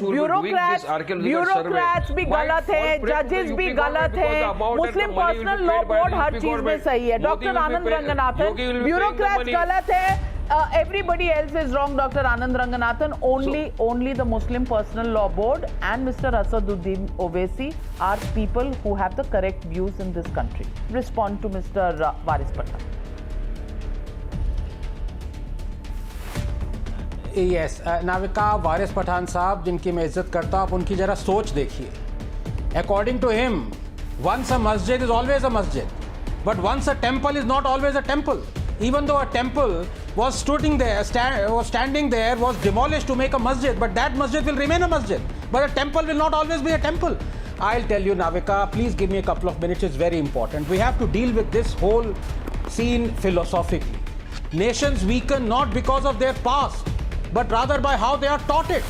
Bureaucrats भी गलत है, जजेस भी गलत है, मुस्लिम पर्सनल लॉ बोर्ड हर चीज में सही है। डॉक्टर आनंद रंगनाथन, ब्यूरोक्रेट्स गलत है, everybody else is wrong. Dr. Anand Ranganathan, only the Muslim Personal Law Board and Mr. Asaduddin Owaisi are people who have the correct views in this country. Respond to Mr. Varis Pathan. Yes, Navika वारिस पठान साहब, जिनकी मैं इज्जत करता हूं, आप उनकी जरा सोच देखिए। According to him, once a masjid is always a masjid, but once a temple is not always a temple. Even though a temple was standing there, was demolished to make a masjid, but that masjid will remain a masjid. But a temple will not always be a temple. I'll tell you, Navika, please give me a couple of minutes. It's very important. We have to deal with this whole scene philosophically. Nations weaken not because of their past, but rather by how they are taught it.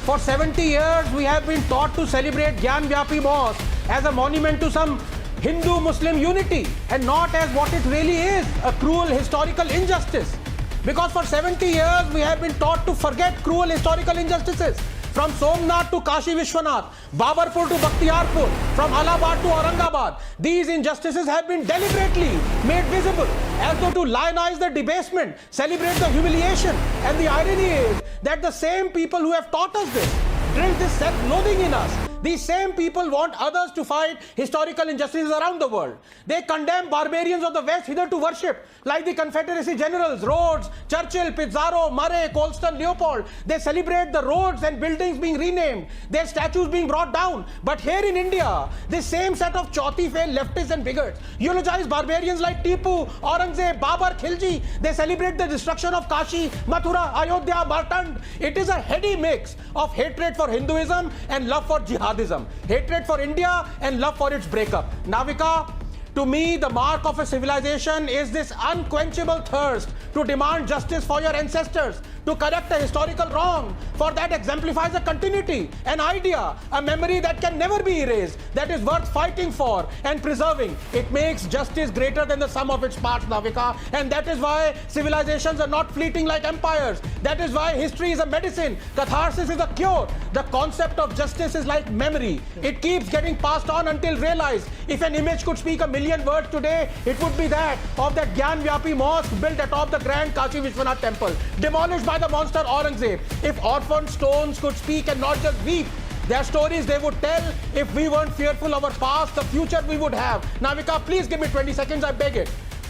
For 70 years, we have been taught to celebrate Gyan Vyapi Mosque as a monument to some Hindu-Muslim unity and not as what it really is, a cruel historical injustice. Because for 70 years we have been taught to forget cruel historical injustices. From Somnath to Kashi Vishwanath, Babarpur to Bakhtiyarpur, from Allahabad to Aurangabad, these injustices have been deliberately made visible as though to lionize the debasement, celebrate the humiliation. And the irony is that the same people who have taught us this, drilled this self-loathing in us, these same people want others to fight historical injustices around the world. They condemn barbarians of the West hitherto worshipped, like the Confederacy generals, Rhodes, Churchill, Pizarro, Murray, Colston, Leopold. They celebrate the roads and buildings being renamed, their statues being brought down. But here in India, this same set of chauthi-failed leftists and bigots eulogize barbarians like Tipu, Aurangzeb, Babar, Khilji. They celebrate the destruction of Kashi, Mathura, Ayodhya, Martand. It is a heady mix of hatred for Hinduism and love for jihadism. Hatred for India and love for its breakup. Navika, to me, the mark of a civilization is this unquenchable thirst to demand justice for your ancestors, to correct a historical wrong. For that exemplifies a continuity, an idea, a memory that can never be erased, that is worth fighting for and preserving. It makes justice greater than the sum of its parts, Navika, and that is why civilizations are not fleeting like empires. That is why history is a medicine, catharsis is a cure. The concept of justice is like memory. It keeps getting passed on until realized. If an image could speak a million words today, it would be that of that Gyan Vyapi Mosque built atop the grand Kashi Vishwanath temple, demolished by the monster Aurangzeb. If orphan stones could speak and not just weep, their stories they would tell. If we weren't fearful of our past, the future we would have. Navika, please give me 20 seconds, I beg it.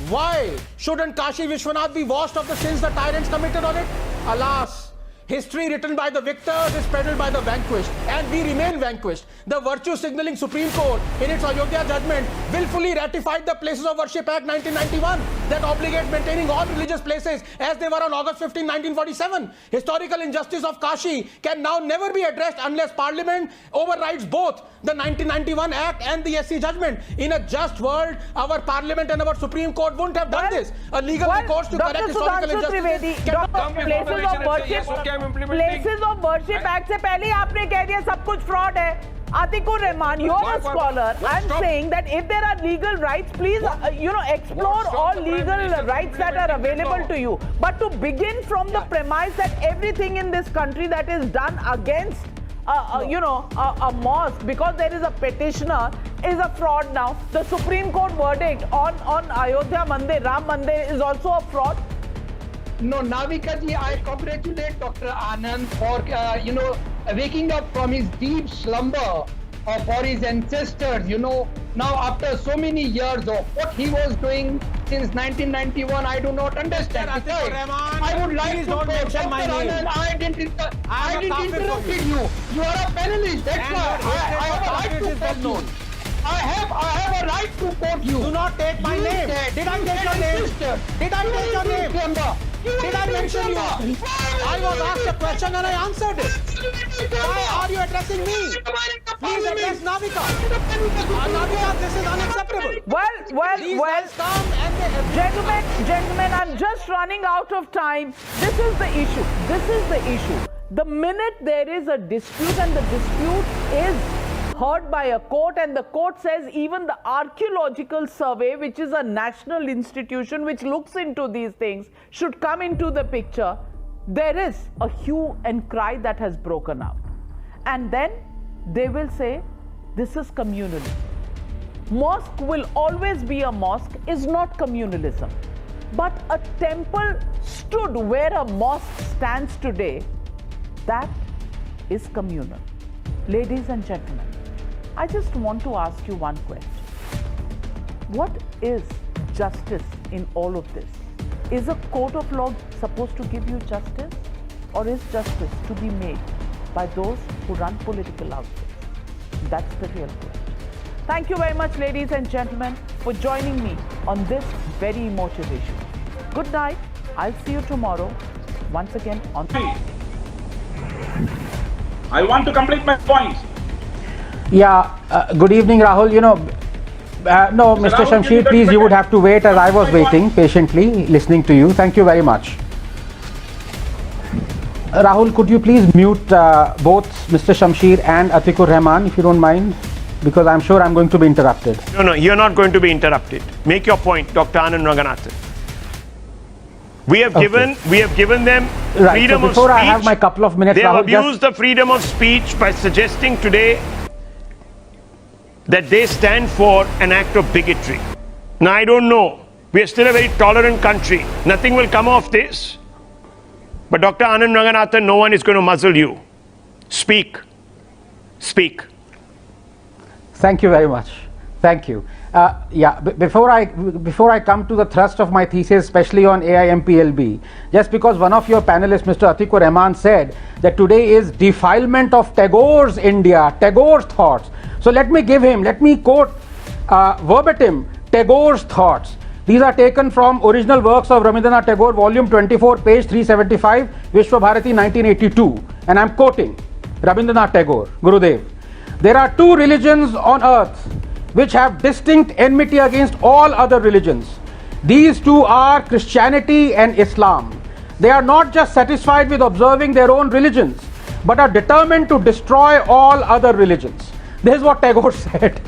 Why shouldn't Kashi Vishwanath be washed of the sins the tyrants committed on it? Alas, history written by the victors is peddled by the vanquished, and we remain vanquished. The virtue-signaling Supreme Court, in its Ayodhya judgment, willfully ratified the Places of Worship Act 1991 that obligates maintaining all religious places as they were on August 15, 1947. Historical injustice of Kashi can now never be addressed unless Parliament overrides both the 1991 Act and the SC judgment. In a just world, our Parliament and our Supreme Court wouldn't have done this. A legal recourse to correct historical injustices cannot come before Places of Worship Act से पहले ही आपने कह दिया सब कुछ fraud है. Atikur Rahman, you're a scholar. I'm saying that if there are legal rights, please, explore all legal rights that are available to you. But to begin from the premise that everything in this country that is done against, a mosque because there is a petitioner is a fraud now. The Supreme Court verdict on Ayodhya Mandir, Ram Mandir is also a fraud. No, Navika ji, I congratulate Dr. Anand for, waking up from his deep slumber for his ancestors, Now, after so many years of what he was doing since 1991, I do not understand. I would like to mention my name. I didn't interrupt you. You are a panelist. That's why I have a right to quote you. I have a right to quote you. Do not take my name. Did I take your name? Did I take your name? Did I mention you? I was asked a question and I answered it. Why are you addressing me? Please address Navika. Navika, this is unacceptable. Gentlemen, I'm just running out of time. This is the issue. The minute there is a dispute and the dispute is heard by a court and the court says even the archaeological survey, which is a national institution which looks into these things, should come into the picture, there is a hue and cry that has broken out. and then they will say this is communalism. Mosque will always be a mosque is not communalism. But a temple stood where a mosque stands today, that is communal. Ladies and gentlemen, I just want to ask you one question. What is justice in all of this? Is a court of law supposed to give you justice, or is justice to be made by those who run political outfits? That's the real question. Thank you very much, ladies and gentlemen, for joining me on this very emotive issue. Good night. I'll see you tomorrow once again on. I want to complete my point. Yeah, good evening, Rahul. No, Mr. Rahul, Shamsheer, please, you would have to wait as I was waiting patiently, listening to you. Thank you very much. Rahul, could you please mute both Mr. Shamsheer and Atikur Rahman, if you don't mind? Because I'm sure I'm going to be interrupted. No, you're not going to be interrupted. Make your point, Dr. Anand Ranganathan. We have given them Right, freedom so of before speech. I have my couple of minutes, They have Rahul, abused the freedom of speech by suggesting today that they stand for an act of bigotry. Now, I don't know. We are still a very tolerant country. Nothing will come of this. But Dr. Anand Ranganathan, no one is going to muzzle you. Speak. Speak. Thank you very much. Thank you. Before I come to the thrust of my thesis, especially on AIMPLB, just because one of your panelists, Mr. Atikur Rahman, said that today is defilement of Tagore's India, Tagore's thoughts. So let me quote verbatim Tagore's thoughts. These are taken from original works of Rabindranath Tagore, volume 24, page 375, Vishwa Bharati, 1982. And I'm quoting Rabindranath Tagore, Gurudev. There are two religions on earth which have distinct enmity against all other religions. These two are Christianity and Islam. They are not just satisfied with observing their own religions, but are determined to destroy all other religions. This is what Tagore said.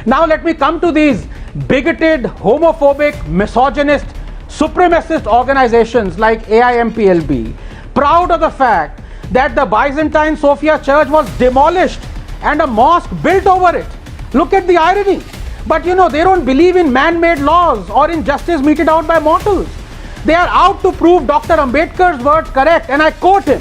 Now let me come to these bigoted, homophobic, misogynist, supremacist organizations like AIMPLB, proud of the fact that the Byzantine Sophia Church was demolished and a mosque built over it. Look at the irony. But they don't believe in man-made laws or in justice meted out by mortals. They are out to prove Dr. Ambedkar's words correct, and I quote him: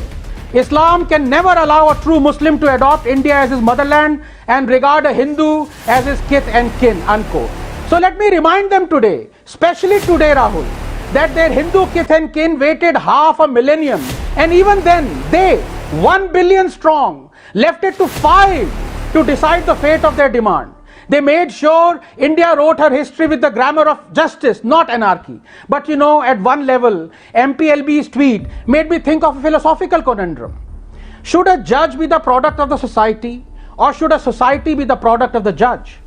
Islam can never allow a true Muslim to adopt India as his motherland and regard a Hindu as his kith and kin, unquote. So let me remind them today, especially today, Rahul, that their Hindu kith and kin waited half a millennium, and even then they, 1 billion strong, left it to 5 to decide the fate of their demand. They made sure India wrote her history with the grammar of justice, not anarchy. But at one level, MPLB's tweet made me think of a philosophical conundrum. Should a judge be the product of the society, or should a society be the product of the judge?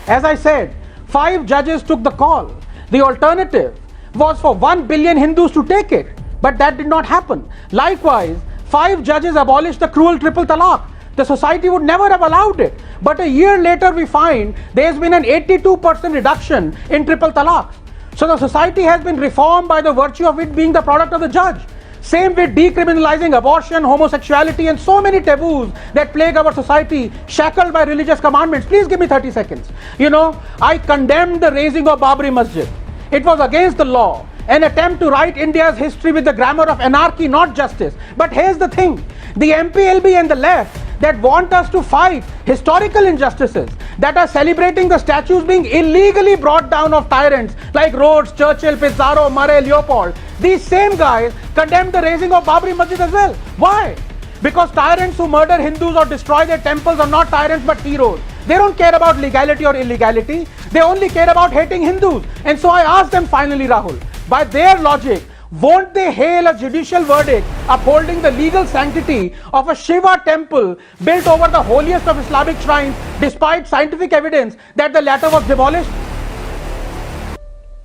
As I said, 5 judges took the call. The alternative was for 1 billion Hindus to take it, but that did not happen. Likewise, 5 judges abolished the cruel triple talaq. The society would never have allowed it. But a year later we find there has been an 82% reduction in triple talaqs. So the society has been reformed by the virtue of it being the product of the judge. Same with decriminalizing abortion, homosexuality, and so many taboos that plague our society, shackled by religious commandments. Please give me 30 seconds. I condemned the raising of Babri Masjid. It was against the law, an attempt to write India's history with the grammar of anarchy, not justice. But here's the thing, the MPLB and the left that want us to fight historical injustices, that are celebrating the statues being illegally brought down of tyrants like Rhodes, Churchill, Pizarro, Murray, Leopold. These same guys condemned the raising of Babri Masjid as well. Why? Because tyrants who murder Hindus or destroy their temples are not tyrants but heroes. They don't care about legality or illegality. They only care about hating Hindus. And so I ask them finally, Rahul, by their logic, won't they hail a judicial verdict upholding the legal sanctity of a Shiva temple built over the holiest of Islamic shrines despite scientific evidence that the latter was demolished?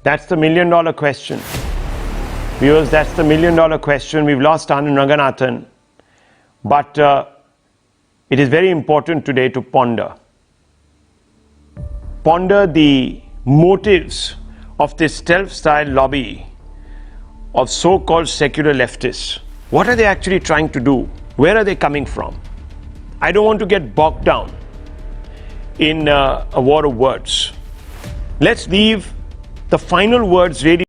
That's the $1 million question. Viewers, that's the $1 million question. We've lost Anand Ranganathan. But it is very important today to ponder the motives of this stealth-style lobby of so-called secular leftists. What are they actually trying to do? Where are they coming from? I don't want to get bogged down in a war of words. Let's leave the final words really